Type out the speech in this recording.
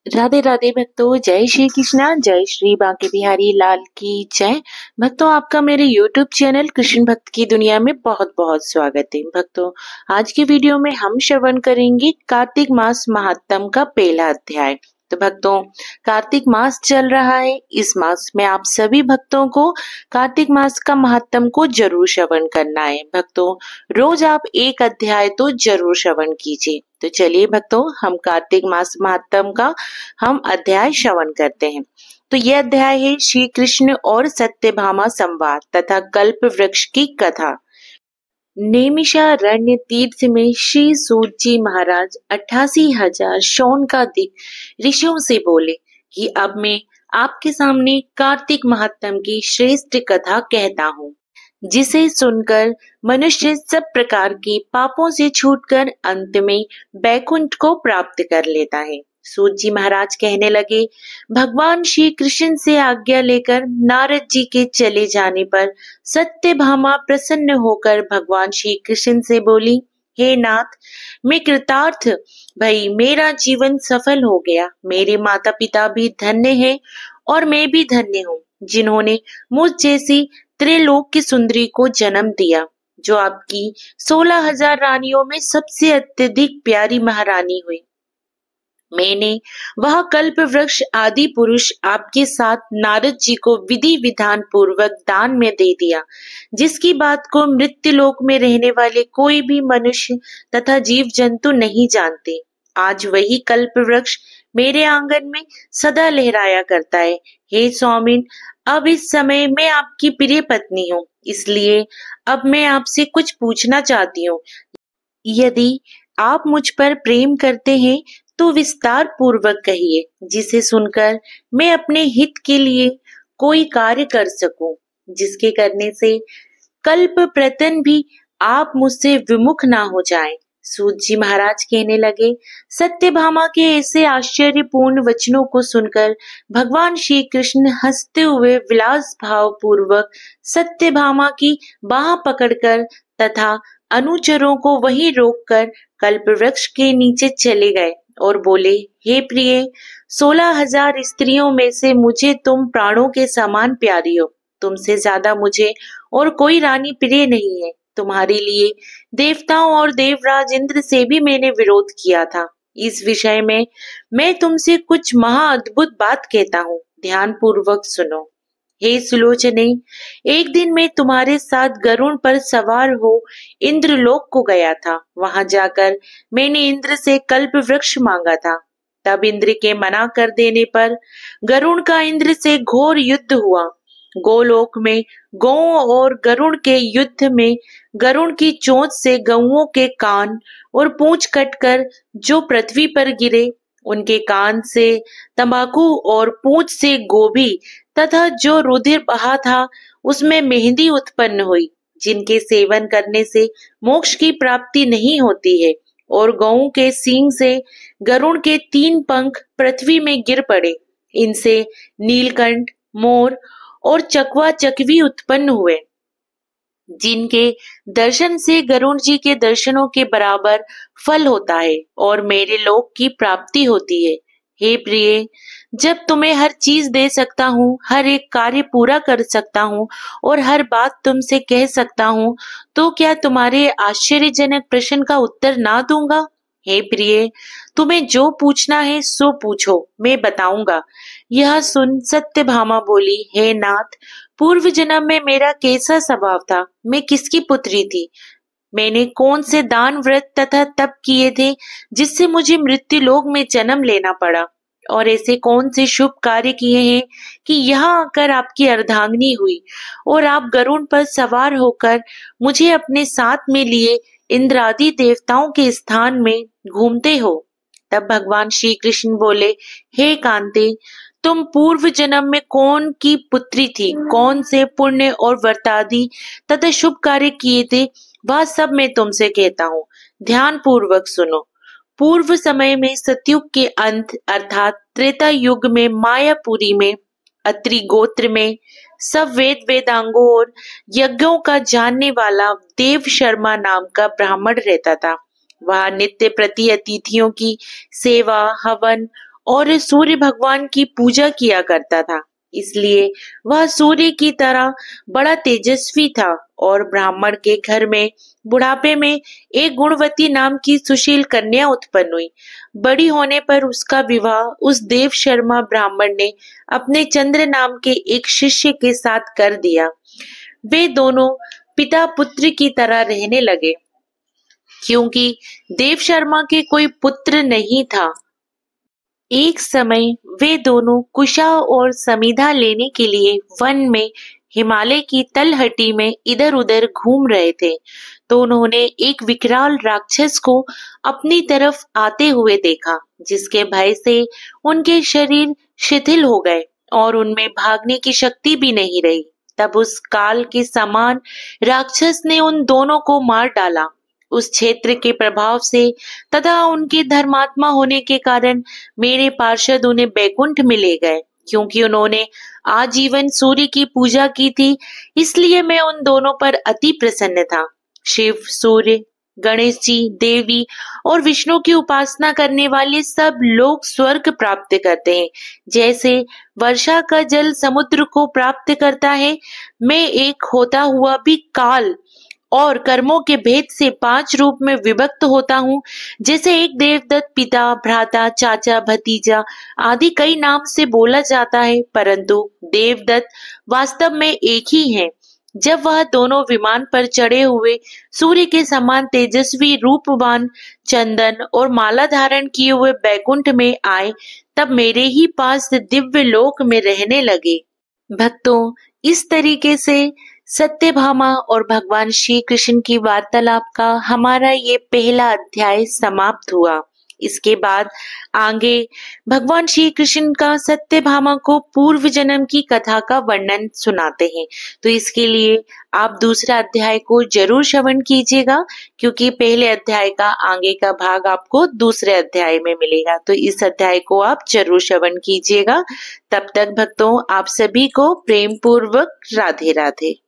राधे राधे भक्तों, जय श्री कृष्णा, जय श्री बांके बिहारी लाल की जय। भक्तों, आपका मेरे YouTube चैनल कृष्ण भक्त की दुनिया में बहुत बहुत स्वागत है। भक्तों, आज की वीडियो में हम श्रवण करेंगे कार्तिक मास महात्म का पहला अध्याय। तो भक्तों, कार्तिक मास चल रहा है। इस मास में आप सभी भक्तों को कार्तिक मास का महात्म को जरूर श्रवण करना है। भक्तों, रोज आप एक अध्याय तो जरूर श्रवण कीजिए। तो चलिए भक्तों, हम कार्तिक मास महात्म का हम अध्याय श्रवण करते हैं। तो यह अध्याय है श्री कृष्ण और सत्यभामा संवाद तथा कल्प वृक्ष की कथा। नैमिषारण्य तीर्थ में श्री सूत जी महाराज 88,000 शौनकादिक ऋषियों से बोले कि अब मैं आपके सामने कार्तिक महात्म की श्रेष्ठ कथा कहता हूँ, जिसे सुनकर मनुष्य सब प्रकार के पापों से छूटकर अंत में बैकुंठ को प्राप्त कर लेता है। सूत जी महाराज कहने लगे, भगवान श्री कृष्ण से आज्ञा लेकर नारद जी के चले जाने पर सत्यभामा प्रसन्न होकर भगवान श्री कृष्ण से बोली, हे नाथ, मैं कृतार्थ भई, मेरा जीवन सफल हो गया। मेरे माता पिता भी धन्य हैं और मैं भी धन्य हूँ, जिन्होंने मुझ जैसी त्रिलोक की सुंदरी को जन्म दिया, जो आपकी 16,000 रानियों में सबसे अत्यधिक प्यारी महारानी हुई। मैंने वह कल्प वृक्ष आदि पुरुष आपके साथ नारद जी को विधि विधान पूर्वक दान में दे दिया, जिसकी बात को मृत्युलोक में रहने वाले कोई भी मनुष्य तथा जीव जंतु नहीं जानते। आज वही कल्प वृक्ष मेरे आंगन में सदा लहराया करता है। हे स्वामिन, अब इस समय मैं आपकी प्रिय पत्नी हूँ, इसलिए अब मैं आपसे कुछ पूछना चाहती हूँ। यदि आप मुझ पर प्रेम करते हैं तो विस्तार पूर्वक कहिए, जिसे सुनकर मैं अपने हित के लिए कोई कार्य कर सकूं, जिसके करने से कल्प प्रतन भी आप मुझसे विमुख ना हो जाएं। सूत जी महाराज कहने लगे, सत्यभामा के ऐसे आश्चर्यपूर्ण वचनों को सुनकर भगवान श्री कृष्ण हंसते हुए विलास भाव पूर्वक सत्यभामा की बाह पकड़कर तथा अनुचरों को वहीं रोककर कल्प वृक्ष के नीचे चले गए और बोले, हे प्रिय, 16,000 स्त्रियों में से मुझे तुम प्राणों के समान प्यारी हो। तुमसे ज्यादा मुझे और कोई रानी प्रिय नहीं है। तुम्हारे लिए देवताओं और देवराज इंद्र से भी मैंने विरोध किया था। इस विषय में मैं तुमसे कुछ महा अद्भुत बात कहता हूँ, ध्यान पूर्वक सुनो। हे सुलोचने, एक दिन मैं तुम्हारे साथ गरुड़ पर सवार हो इंद्रलोक को गया था। वहां जाकर मैंने इंद्र से कल्प वृक्ष मांगा था। तब इंद्र के मना कर देने पर गरुड़ का इंद्र से घोर युद्ध हुआ। गोलोक में गौओं और गरुड़ के युद्ध में गरुड़ की चोंच से गौओं के कान और पूंछ कटकर जो पृथ्वी पर गिरे, उनके कान से तंबाकू और पूंछ से गोभी तथा जो रुधिर बहा था उसमें मेहंदी उत्पन्न हुई, जिनके सेवन करने से मोक्ष की प्राप्ति नहीं होती है। और गौओं के सींग से गरुड़ के 3 पंख पृथ्वी में गिर पड़े। इनसे नीलकंठ, मोर और चकवा चकवी उत्पन्न हुए, जिनके दर्शन से गरुड़ जी के दर्शनों के बराबर फल होता है और मेरे लोक की प्राप्ति होती है। हे प्रिय, जब तुम्हें हर चीज दे सकता हूँ, हर एक कार्य पूरा कर सकता हूँ और हर बात तुमसे कह सकता हूँ, तो क्या तुम्हारे आश्चर्यजनक प्रश्न का उत्तर ना दूंगा? हे प्रिय, तुम्हें जो पूछना है सो पूछो, मैं बताऊंगा। यह सुन सत्यभामा बोली, हे नाथ, पूर्व जन्म में मेरा कैसा स्वभाव था? मैं किसकी पुत्री थी? मैंने कौन से दान व्रत तथा तप किए थे जिससे मुझे मृत्यु लोक में जन्म लेना पड़ा? और ऐसे कौन से शुभ कार्य किए हैं कि यहाँ आकर आपकी अर्धांगिनी हुई और आप गरुड़ पर सवार होकर मुझे अपने साथ में लिए इंद्रादि देवताओं के स्थान में घूमते हो? तब भगवान श्री कृष्ण बोले, हे कांते, तुम पूर्व जन्म में कौन की पुत्री थी, कौन से पुण्य और व्रतादि तथा शुभ कार्य किए थे, वह सब मैं तुमसे कहता हूँ, ध्यान पूर्वक सुनो। पूर्व समय में सतयुग के अंत अर्थात त्रेता युग में मायापुरी में अत्रि गोत्र में सब वेदांगों और यज्ञों का जानने वाला देव शर्मा नाम का ब्राह्मण रहता था। वह नित्य प्रति अतिथियों की सेवा, हवन और सूर्य भगवान की पूजा किया करता था। इसलिए वह सूर्य की तरह बड़ा तेजस्वी था और ब्राह्मण के घर में बुढ़ापे में एक गुणवती नाम की सुशील कन्या उत्पन्न हुई। बड़ी होने पर उसका विवाह उस देव शर्मा ब्राह्मण ने अपने चंद्र नाम के एक शिष्य के साथ कर दिया। वे दोनों पिता पुत्र की तरह रहने लगे। क्योंकि देव शर्मा के कोई पुत्र नहीं था, एक समय वे दोनों कुशा और समीधा लेने के लिए वन में हिमालय की तलहटी में इधर उधर घूम रहे थे, तो उन्होंने एक विकराल राक्षस को अपनी तरफ आते हुए देखा, जिसके भय से उनके शरीर शिथिल हो गए और उनमें भागने की शक्ति भी नहीं रही। तब उस काल के समान राक्षस ने उन दोनों को मार डाला। उस क्षेत्र के प्रभाव से तथा उनके धर्मात्मा होने के कारण मेरे पार्षद उन्हें बैकुंठ में ले गए। क्योंकि उन्होंने आजीवन सूर्य की पूजा की थी, इसलिए मैं उन दोनों पर अति प्रसन्न था। शिव, सूर्य, गणेश जी, देवी और विष्णु की उपासना करने वाले सब लोग स्वर्ग प्राप्त करते हैं। जैसे वर्षा का जल समुद्र को प्राप्त करता है, मैं एक होता हुआ भी काल और कर्मों के भेद से 5 रूप में विभक्त होता हूँ। जैसे एक देवदत्त पिता, भ्राता, चाचा, भतीजा आदि कई नाम से बोला जाता है, परंतु देवदत्त वास्तव में एक ही है। जब वह दोनों विमान पर चढ़े हुए सूर्य के समान तेजस्वी रूपवान चंदन और माला धारण किए हुए बैकुंठ में आए, तब मेरे ही पास दिव्य लोक में रहने लगे। भक्तों, इस तरीके से सत्यभामा और भगवान श्री कृष्ण की वार्तालाप का हमारा ये पहला अध्याय समाप्त हुआ। इसके बाद आगे भगवान श्री कृष्ण का सत्यभामा को पूर्व जन्म की कथा का वर्णन सुनाते हैं। तो इसके लिए आप दूसरा अध्याय को जरूर श्रवण कीजिएगा, क्योंकि पहले अध्याय का आगे का भाग आपको दूसरे अध्याय में मिलेगा। तो इस अध्याय को आप जरूर श्रवण कीजिएगा। तब तक भक्तों, आप सभी को प्रेम पूर्वक राधे राधे।